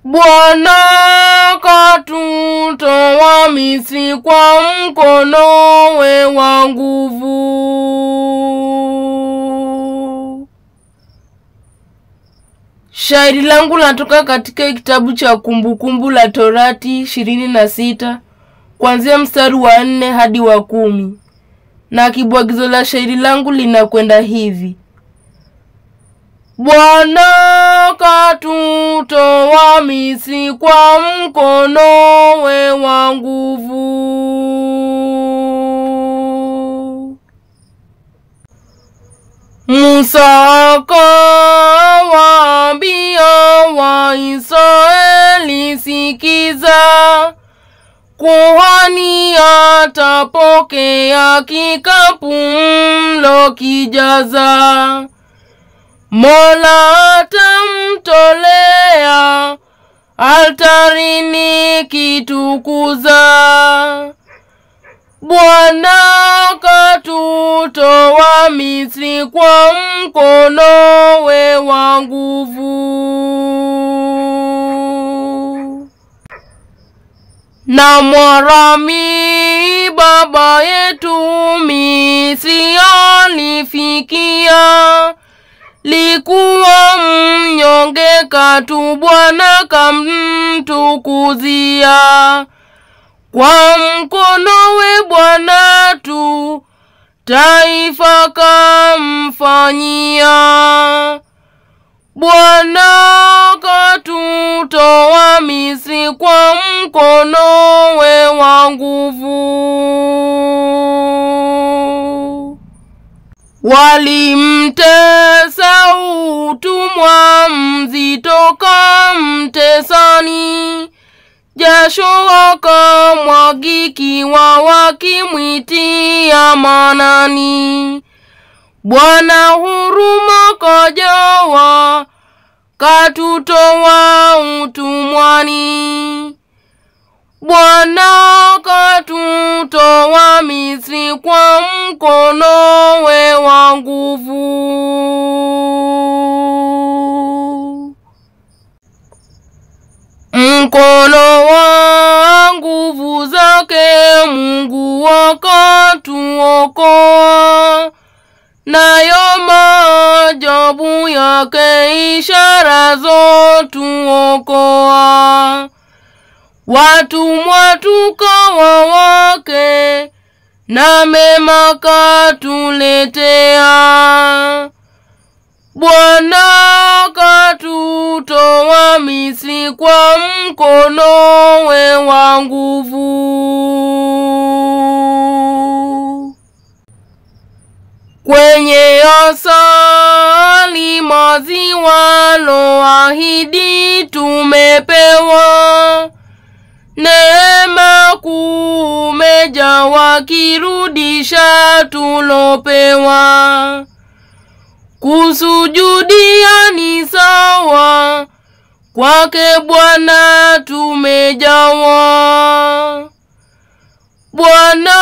Bwana katutoa Misri kwa mkonowe wa nguvu. Shairi langu linatoka katika kitabu cha Kumbukumbu la Torati 26 kuanzia mstari wa 4 hadi wa 10. Na kibwagizo la shairi langu linakwenda hivi: Bwana katutoa Misri kwa mkonowe wa nguvu. Musa akawaambia Waisraeli, sikiza, kuhani atapokea kikapu mlo kijaza, Mola atamtolea altarini kitukuza. Bwana katutoa Misri kwa mkonowe wa nguvu. Na Mwarami baba yetu Misri alifikia, likuwa mnyonge katu Bwana kamtukuzia. Kwa mkonowe Bwana tu taifa kamfanyia. Bwana katutoa Misri kwa mkonowe wa nguvu. Walimtesa utumwa mzito kamtesani, jasho wakamwagikiwa wakimwitia manani. Bwana huruma kajawa, katutoa utumwani. Bwana katutoa Misri kwa mkonowe wa nguvu. Mkono wa nguvu zake Mungu wakatuokoa, nayo maajabu yake ishara zotuokoa. Watumwa tukawa wake, na mema katuletea. Bwana katutoa Misri kwa mkonowe wa nguvu. Kwenye asali maziwa loahidi tumepewa, neema kumejawa kirudisha tulopewa. Kusujudia ni sawa, kwake Bwana tumejawa. Bwana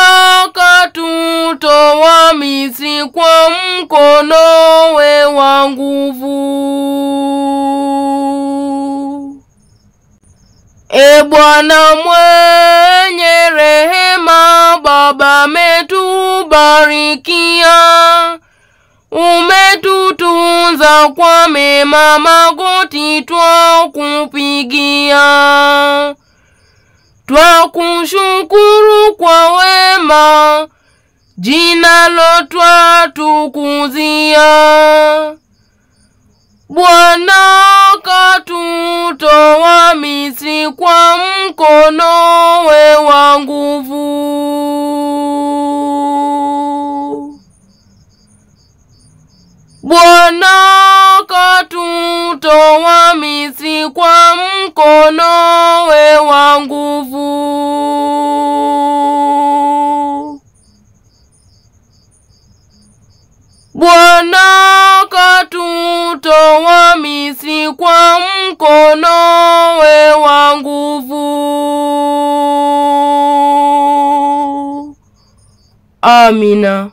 katutoa Misri kwa mkonowe wa nguvu. E Bwana mwenye rehema, Baba ametubarikia, umetutunza kwa mema, magoti twakupigia. Twakushukuru kwa wema, jina lo twatukuzia. Bwana katutoa Misri kwa mkonowe wa nguvu. Bwana katutoa Misri kwa mkonowe wa nguvu. Bwana katutoa Misri kwa mkonowe wa nguvu. Amina.